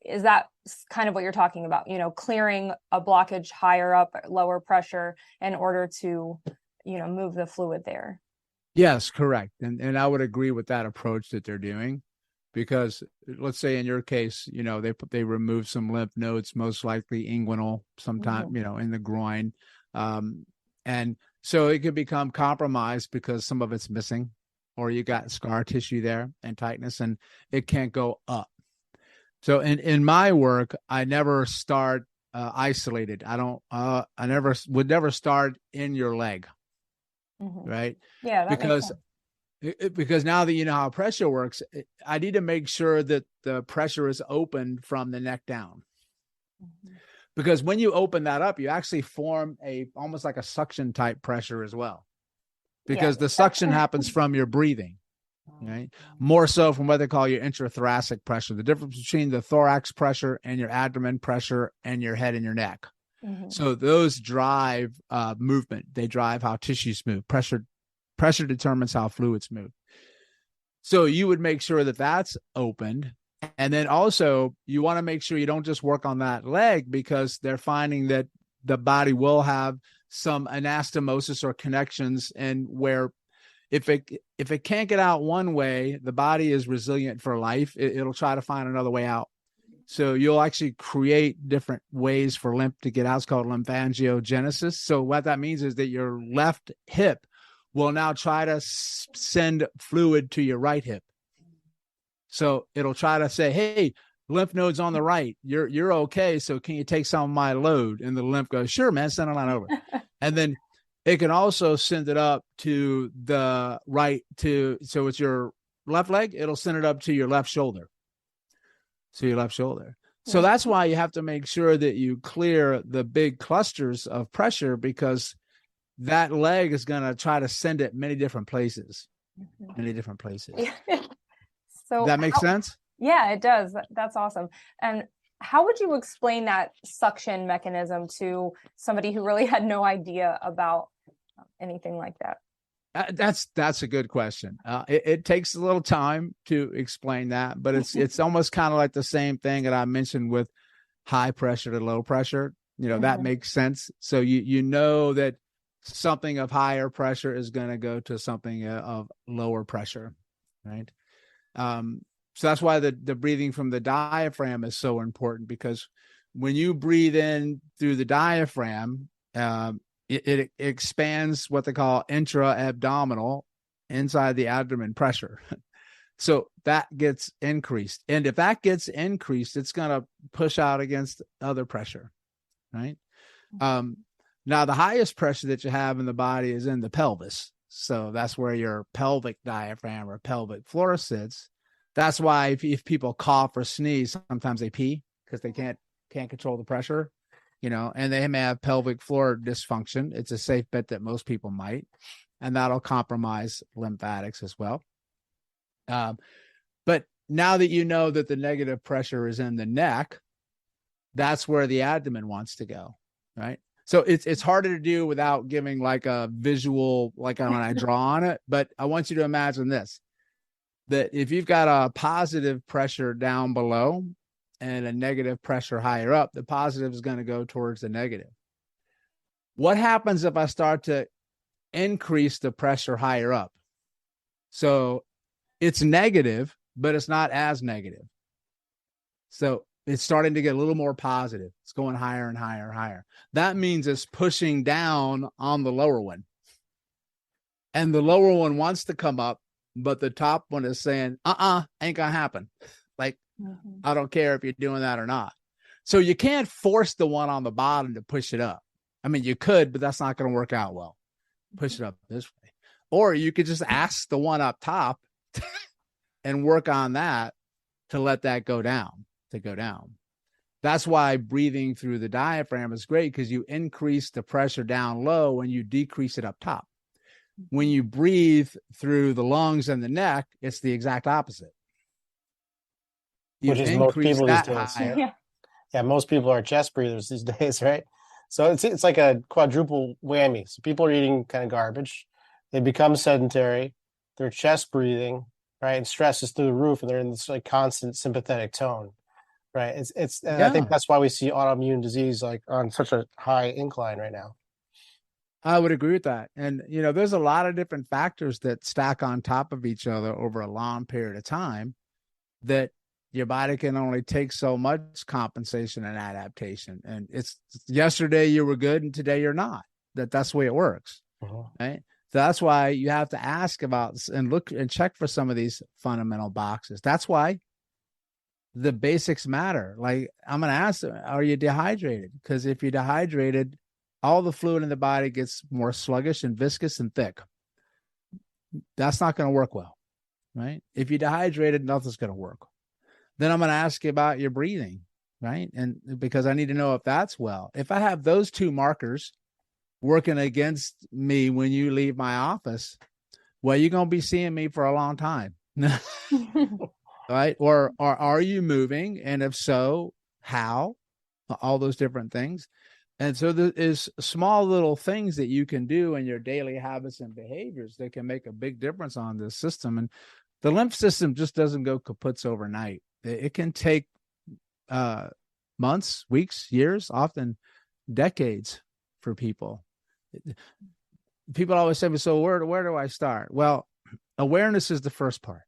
is that kind of what you're talking about, clearing a blockage higher up, lower pressure in order to, move the fluid there? Yes, correct. And I would agree with that approach that they're doing, because let's say in your case, they remove some lymph nodes, most likely inguinal, sometime, in the groin. And so it could become compromised because some of it's missing, or you got scar tissue there and tightness, and it can't go up. So in my work, I never start isolated. I would never start in your leg. Mm-hmm. Right. Yeah. Because now that you know how pressure works, I need to make sure that the pressure is opened from the neck down. Mm-hmm. Because when you open that up, you actually form almost like a suction type pressure as well. Because the suction happens from your breathing. Right. More so from what they call your intrathoracic pressure, the difference between the thorax pressure and your abdomen pressure and your head and your neck. Mm-hmm. So those drive movement. They drive how tissues move. Pressure determines how fluids move. So you would make sure that that's opened. And then also you want to make sure you don't just work on that leg, because they're finding that the body will have some anastomosis or connections, and where if it can't get out one way, the body is resilient for life. It'll try to find another way out. So you'll actually create different ways for lymph to get out. It's called lymphangiogenesis. So what that means is that your left hip will now try to send fluid to your right hip. So it'll try to say, hey, lymph nodes on the right, you're okay. So can you take some of my load? And the lymph goes, sure, man, send it on over. And then it can also send it up to the right so it's your left leg. It'll send it up to your left shoulder. So that's why you have to make sure that you clear the big clusters of pressure, because that leg is going to try to send it many different places. So that makes sense? Yeah, it does. That's awesome. And how would you explain that suction mechanism to somebody who really had no idea about anything like that? That's a good question. It takes a little time to explain that, but it's almost kind of like the same thing that I mentioned with high pressure to low pressure. That makes sense. So you know that something of higher pressure is going to go to something of lower pressure, right? So that's why the breathing from the diaphragm is so important, because when you breathe in through the diaphragm, it expands what they call intra-abdominal, inside the abdomen pressure. So that gets increased. And if that gets increased, it's going to push out against other pressure, right? Now, the highest pressure that you have in the body is in the pelvis. So that's where your pelvic diaphragm or pelvic floor sits. That's why if people cough or sneeze, sometimes they pee because they can't control the pressure, and they may have pelvic floor dysfunction. It's a safe bet that most people might, and that'll compromise lymphatics as well. But now that you know that the negative pressure is in the neck, that's where the abdomen wants to go, right? So it's harder to do without giving like a visual, like when I draw on it. But I want you to imagine this, that if you've got a positive pressure down below and a negative pressure higher up, the positive is going to go towards the negative. What happens if I start to increase the pressure higher up? So it's negative, but it's not as negative. So it's starting to get a little more positive. It's going higher and higher and higher. That means it's pushing down on the lower one. And the lower one wants to come up, but the top one is saying, ain't gonna happen. Like, I don't care if you're doing that or not. So you can't force the one on the bottom to push it up. I mean, you could, but that's not going to work out well. Push it up this way. Or you could just ask the one up top and work on that to let that go down, That's why breathing through the diaphragm is great, because you increase the pressure down low and you decrease it up top. When you breathe through the lungs and the neck, it's the exact opposite. Which is most people these days. Right? Yeah, most people are chest breathers these days, right? So it's like a quadruple whammy. So people are eating kind of garbage. They become sedentary. They're chest breathing, right? And stress is through the roof, and they're in this like constant sympathetic tone, right? I think that's why we see autoimmune disease like on such a high incline right now. I would agree with that. And, there's a lot of different factors that stack on top of each other over a long period of time that your body can only take so much compensation and adaptation. And it's yesterday you were good and today you're not. That's the way it works. Right? So that's why you have to ask about and look and check for some of these fundamental boxes. That's why the basics matter. Like, I'm going to ask, are you dehydrated? Because if you're dehydrated, all the fluid in the body gets more sluggish and viscous and thick. That's not going to work well, right? If you're dehydrated, nothing's going to work. Then I'm going to ask you about your breathing, right? And because I need to know if that's well. If I have those two markers working against me when you leave my office, well, you're going to be seeing me for a long time, right? Or are you moving? And if so, how? All those different things. And so there is small little things that you can do in your daily habits and behaviors that can make a big difference on this system. And the lymph system just doesn't go kaputs overnight. It can take months, weeks, years, often decades for people. People always say, so where do I start? Well, awareness is the first part,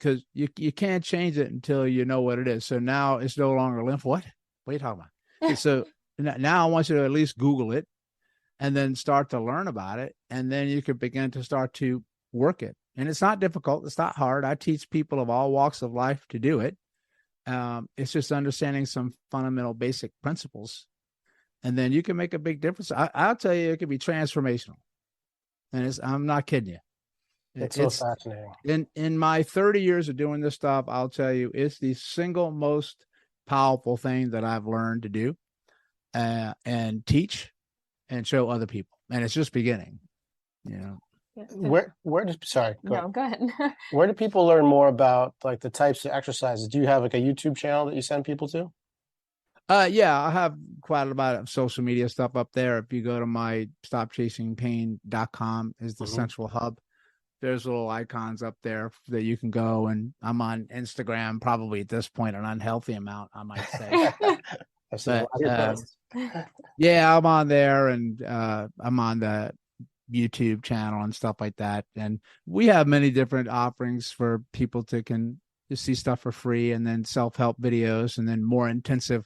because you can't change it until you know what it is. So now it's no longer lymph. What are you talking about? So now I want you to at least Google it and then start to learn about it. And then you can begin to start to work it. And it's not difficult. It's not hard. I teach people of all walks of life to do it. It's just understanding some fundamental basic principles. And then you can make a big difference. I'll tell you, it can be transformational. And I'm not kidding you. It's so fascinating. In my 30 years of doing this stuff, I'll tell you, it's the single most powerful thing that I've learned to do. And teach and show other people. And it's just beginning, Where sorry, go ahead. Where do people learn more about like the types of exercises? Do you have like a YouTube channel that you send people to? Yeah, I have quite a lot of social media stuff up there. If you go to my stopchasingpain.com is the central hub. there's little icons up there that you can go. And I'm on Instagram, probably at this point, an unhealthy amount, I might say. But yeah, I'm on there, and I'm on the YouTube channel and stuff like that. And we have many different offerings for people to see stuff for free, and then self-help videos, and then more intensive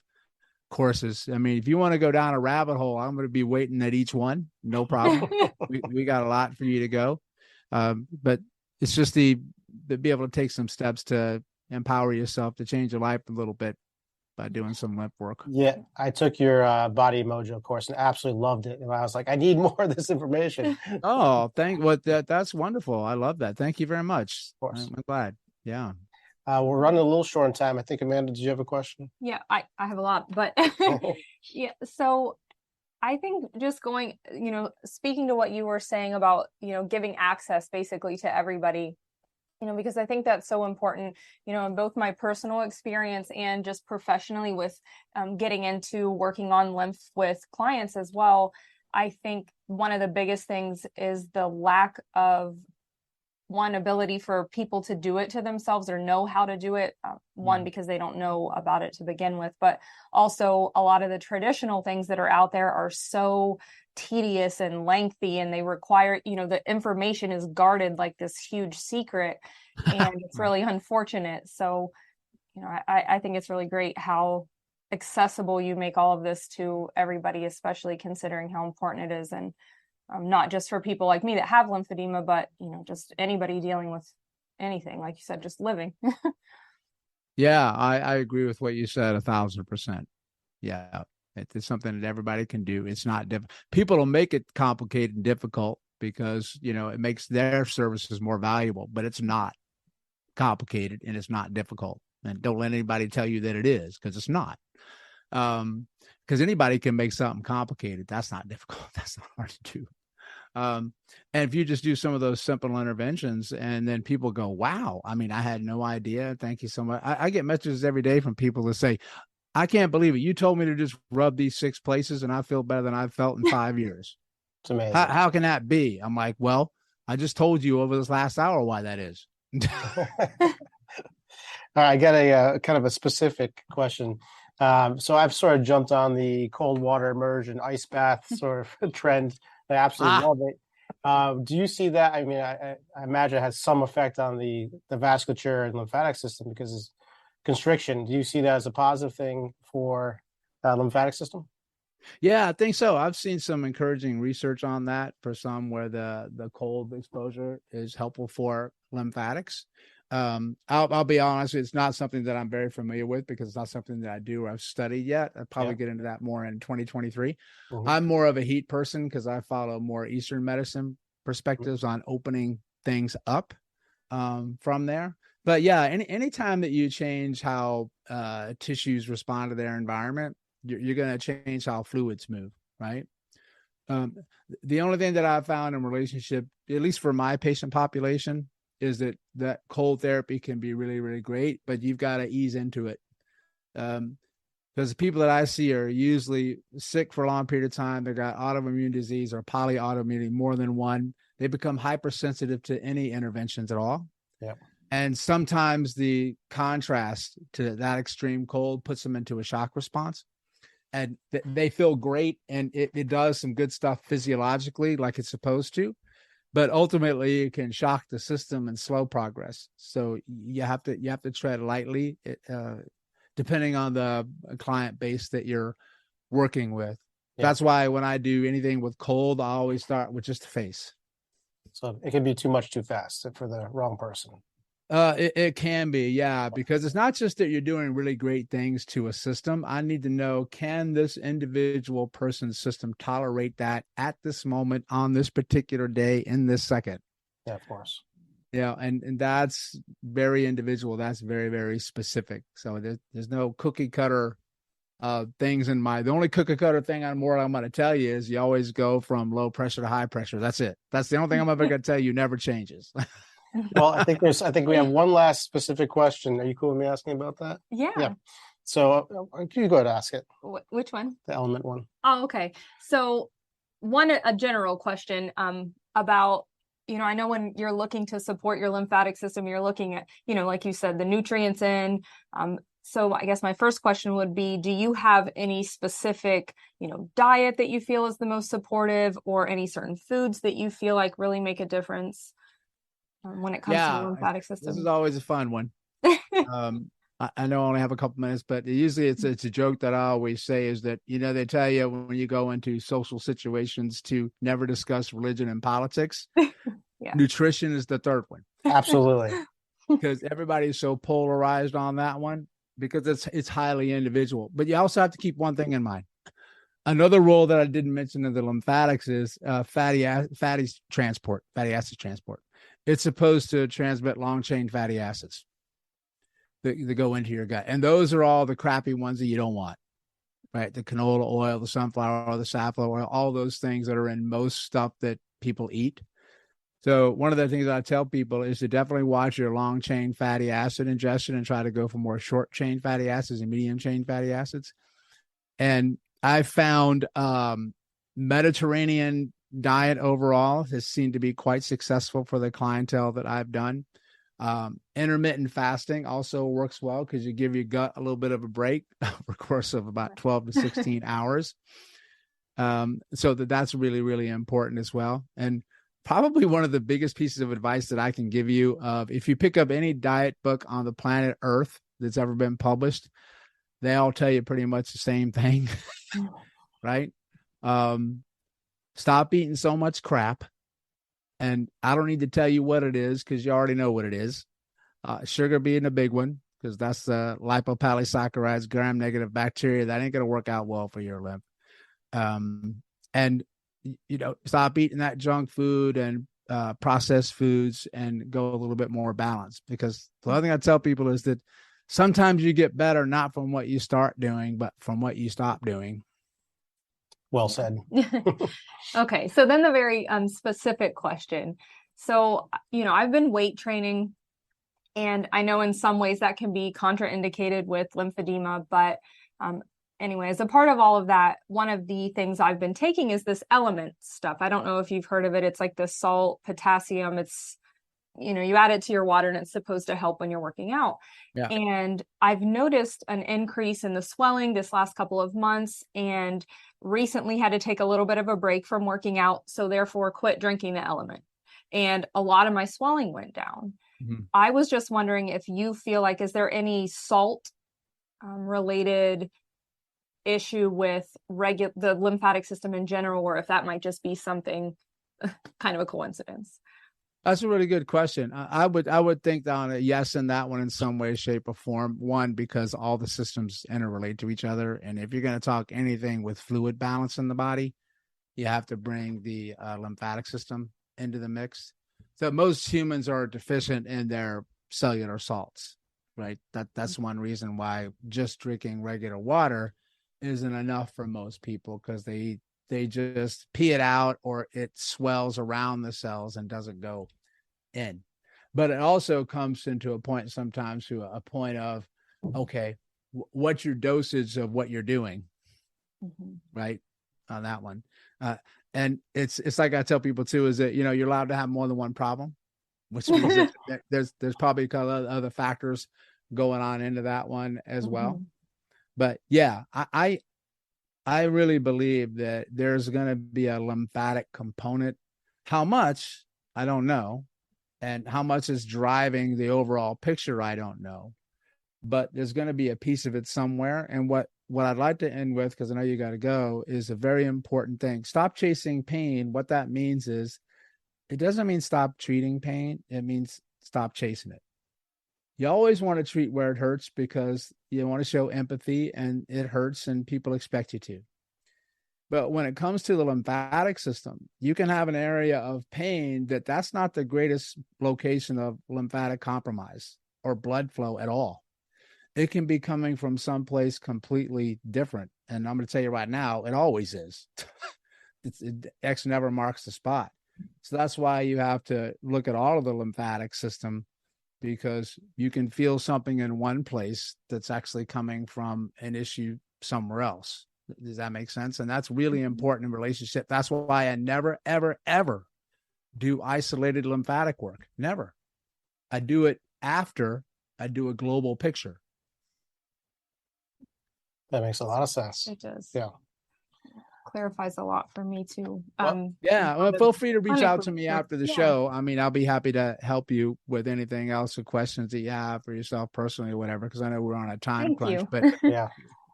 courses. I mean, if you want to go down a rabbit hole, I'm going to be waiting at each one. No problem. we got a lot for you to go. But it's just the be able to take some steps to empower yourself to change your life a little bit by doing some lymph work. Yeah, I took your Body Mojo course and absolutely loved it. And I was like, I need more of this information. Oh, that's wonderful. I love that. Thank you very much. Of course. I'm glad. Yeah. We're running a little short on time. I think, Amanda, did you have a question? Yeah, I have a lot, but yeah. So I think just going, speaking to what you were saying about, giving access basically to everybody, because I think that's so important, in both my personal experience and just professionally with getting into working on lymph with clients as well. I think one of the biggest things is the lack of ability for people to do it to themselves or know how to do it. One, because they don't know about it to begin with, but also a lot of the traditional things that are out there are so tedious and lengthy, and they require, the information is guarded like this huge secret, and it's really unfortunate. So, I think it's really great how accessible you make all of this to everybody, especially considering how important it is. And not just for people like me that have lymphedema, but, just anybody dealing with anything, like you said, just living. Yeah, I agree with what you said 1,000%. Yeah, it's something that everybody can do. It's not difficult. People will make it complicated and difficult because, it makes their services more valuable, but it's not complicated and it's not difficult. And don't let anybody tell you that it is, because it's not. Because anybody can make something complicated. That's not difficult. That's not hard to do. And if you just do some of those simple interventions, and then people go, wow, I mean, I had no idea. Thank you so much. I get messages every day from people that say, I can't believe it. You told me to just rub these 6 places and I feel better than I've felt in 5 years. It's amazing. How can that be? I'm like, well, I just told you over this last hour why that is. All right, I got a kind of a specific question. So I've sort of jumped on the cold water immersion, ice bath sort of trend. I absolutely love it. Do you see that? I mean, I imagine it has some effect on the vasculature and lymphatic system because it's constriction. Do you see that as a positive thing for lymphatic system? Yeah, I think so. I've seen some encouraging research on that for some where the cold exposure is helpful for lymphatics. I'll be honest, it's not something that I'm very familiar with because it's not something that I do or I've studied yet. I'll probably get into that more in 2023. Mm-hmm. I'm more of a heat person because I follow more Eastern medicine perspectives on opening things up from there. But yeah, anytime that you change how tissues respond to their environment, you're going to change how fluids move, right? The only thing that I've found in relationship, at least for my patient population, is that cold therapy can be really, really great, but you've got to ease into it. Because the people that I see are usually sick for a long period of time. They've got autoimmune disease or polyautoimmunity, more than one. They become hypersensitive to any interventions at all. Yeah. And sometimes the contrast to that extreme cold puts them into a shock response. And they feel great, and it does some good stuff physiologically like it's supposed to. But ultimately, it can shock the system and slow progress. So you have to tread lightly, depending on the client base that you're working with. Yeah. That's why when I do anything with cold, I always start with just the face. So it can be too much too fast for the wrong person. It can be, yeah, because it's not just that you're doing really great things to a system. I need to know, can this individual person's system tolerate that at this moment, on this particular day, in this second? Yeah, of course. Yeah, and that's very individual. That's very, very specific. So there's no cookie cutter things in my. The only cookie cutter thing I'm going to tell you is you always go from low pressure to high pressure. That's it. That's the only thing I'm ever going to tell you. Never changes. Well, I think we have one last specific question. Are you cool with me asking about that? Yeah. So can you go ahead and ask it? Which one? The element one. Oh, okay. So a general question about I know when you're looking to support your lymphatic system, you're looking at, like you said, the nutrients in. So I guess my first question would be, do you have any specific, diet that you feel is the most supportive, or any certain foods that you feel like really make a difference when it comes to the lymphatic system? This is always a fun one. I know I only have a couple minutes, but usually it's a joke that I always say is that, they tell you when you go into social situations to never discuss religion and politics. Yeah. Nutrition is the third one. Absolutely. Because everybody's so polarized on that one, because it's highly individual. But you also have to keep one thing in mind. Another role that I didn't mention in the lymphatics is fatty acid transport. It's supposed to transmit long chain fatty acids that go into your gut. And those are all the crappy ones that you don't want, right? The canola oil, the sunflower oil, the safflower oil, all those things that are in most stuff that people eat. So one of the things I tell people is to definitely watch your long chain fatty acid ingestion and try to go for more short chain fatty acids and medium chain fatty acids. And I found Mediterranean diet overall has seemed to be quite successful for the clientele that I've done. Intermittent fasting also works well because you give your gut a little bit of a break over the course of about 12 to 16 hours. So that's really, really important as well. And probably one of the biggest pieces of advice that I can give you, if you pick up any diet book on the planet Earth that's ever been published, they all tell you pretty much the same thing, right? Stop eating so much crap. And I don't need to tell you what it is because you already know what it is. Sugar being a big one, because that's the lipopolysaccharides, gram-negative bacteria. That ain't going to work out well for your lymph. And stop eating that junk food and processed foods and go a little bit more balanced. Because the other thing I tell people is that sometimes you get better not from what you start doing, but from what you stop doing. Well said. Okay. So then the very specific question. So, I've been weight training, and I know in some ways that can be contraindicated with lymphedema, but anyway, as a part of all of that, one of the things I've been taking is this element stuff. I don't know if you've heard of it. It's like the salt, potassium. It's, you add it to your water and it's supposed to help when you're working out. Yeah. And I've noticed an increase in the swelling this last couple of months, and recently had to take a little bit of a break from working out. So therefore quit drinking the element. And a lot of my swelling went down. Mm-hmm. I was just wondering if you feel like, is there any salt related issue with the lymphatic system in general, or if that might just be something kind of a coincidence? That's a really good question. I would think on a yes in that one in some way, shape, or form. One, because all the systems interrelate to each other, and if you're going to talk anything with fluid balance in the body, you have to bring the lymphatic system into the mix. So most humans are deficient in their cellular salts, right? That's one reason why just drinking regular water isn't enough for most people, because they just pee it out, or it swells around the cells and doesn't go in. But it also comes into a point sometimes to a point of, okay, what's your dosage of what you're doing? Mm-hmm. Right? On that one. And it's like I tell people too, is that, you're allowed to have more than one problem, which means that there's probably a couple of other factors going on into that one as mm-hmm. well. But yeah, I really believe that there's going to be a lymphatic component. How much, I don't know. And how much is driving the overall picture, I don't know. But there's going to be a piece of it somewhere. And what I'd like to end with, because I know you got to go, is a very important thing. Stop chasing pain. What that means is, it doesn't mean stop treating pain. It means stop chasing it. You always want to treat where it hurts because you want to show empathy, and it hurts and people expect you to. But when it comes to the lymphatic system, you can have an area of pain that's not the greatest location of lymphatic compromise or blood flow at all. It can be coming from someplace completely different. And I'm going to tell you right now, it always is. X never marks the spot. So that's why you have to look at all of the lymphatic system, because you can feel something in one place that's actually coming from an issue somewhere else. Does that make sense? And that's really important in relationship. That's why I never, ever, ever do isolated lymphatic work. Never. I do it after I do a global picture. That makes a lot of sense. It does. Yeah. Clarifies a lot for me too. Well, feel free to reach out to me after the Yeah. show. I mean, I'll be happy to help you with anything else or questions that you have for yourself personally or whatever, because I know we're on a time Thank crunch, you. but Yeah.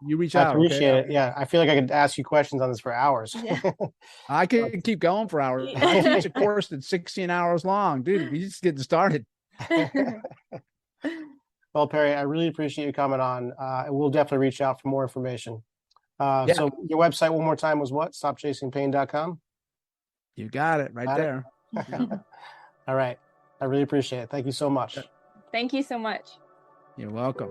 you reach I out. appreciate Okay? it. Yeah. I feel like I could ask you questions on this for hours. Yeah. I could keep going for hours. I teach a course that's 16 hours long. Dude, we just getting started. Well, Perry, I really appreciate you coming on. And we'll definitely reach out for more information. Yeah. So your website one more time was what? StopChasingPain.com? You got it right there. All right. I really appreciate it. Thank you so much. Thank you so much. You're welcome.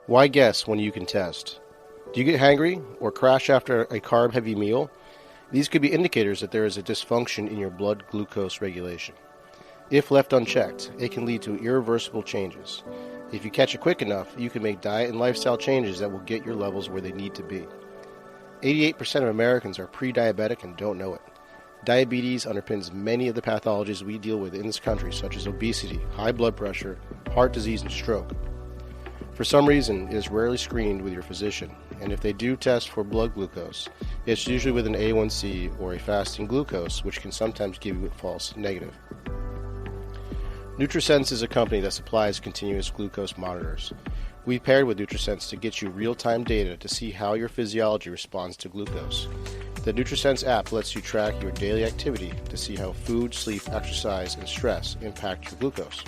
Why guess when you can test? Do you get hangry or crash after a carb-heavy meal? These could be indicators that there is a dysfunction in your blood glucose regulation. If left unchecked, it can lead to irreversible changes. If you catch it quick enough, you can make diet and lifestyle changes that will get your levels where they need to be. 88% of Americans are pre-diabetic and don't know it. Diabetes underpins many of the pathologies we deal with in this country, such as obesity, high blood pressure, heart disease, and stroke. For some reason, it is rarely screened with your physician, and if they do test for blood glucose, it's usually with an A1C or a fasting glucose, which can sometimes give you a false negative. NutriSense is a company that supplies continuous glucose monitors. We've paired with NutriSense to get you real-time data to see how your physiology responds to glucose. The NutriSense app lets you track your daily activity to see how food, sleep, exercise, and stress impact your glucose.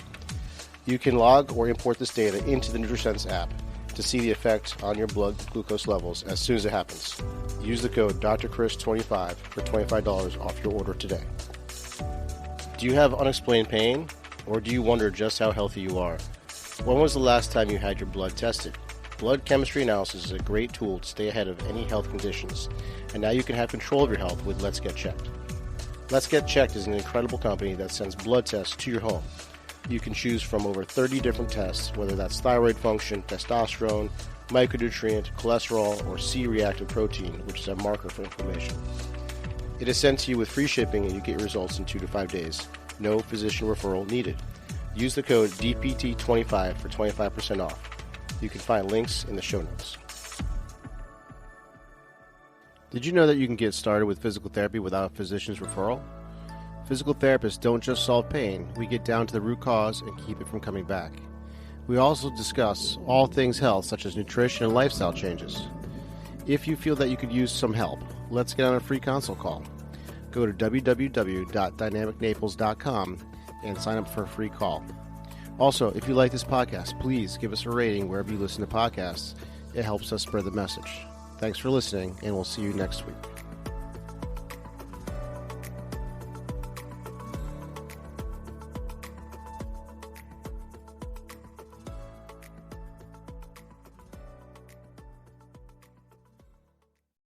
You can log or import this data into the NutriSense app to see the effect on your blood glucose levels as soon as it happens. Use the code DrChris25 for $25 off your order today. Do you have unexplained pain? Or do you wonder just how healthy you are? When was the last time you had your blood tested? Blood chemistry analysis is a great tool to stay ahead of any health conditions, and now you can have control of your health with Let's Get Checked. Let's Get Checked is an incredible company that sends blood tests to your home. You can choose from over 30 different tests, whether that's thyroid function, testosterone, micronutrient, cholesterol, or C-reactive protein, which is a marker for inflammation. It is sent to you with free shipping, and you get your results in 2 to 5 days. No physician referral needed. Use the code DPT25 for 25% off. You can find links in the show notes. Did you know that you can get started with physical therapy without a physician's referral? Physical therapists don't just solve pain, we get down to the root cause and keep it from coming back. We also discuss all things health, such as nutrition and lifestyle changes. If you feel that you could use some help, let's get on a free consult call. Go to www.dynamicnaples.com and sign up for a free call. Also, if you like this podcast, please give us a rating wherever you listen to podcasts. It helps us spread the message. Thanks for listening, and we'll see you next week.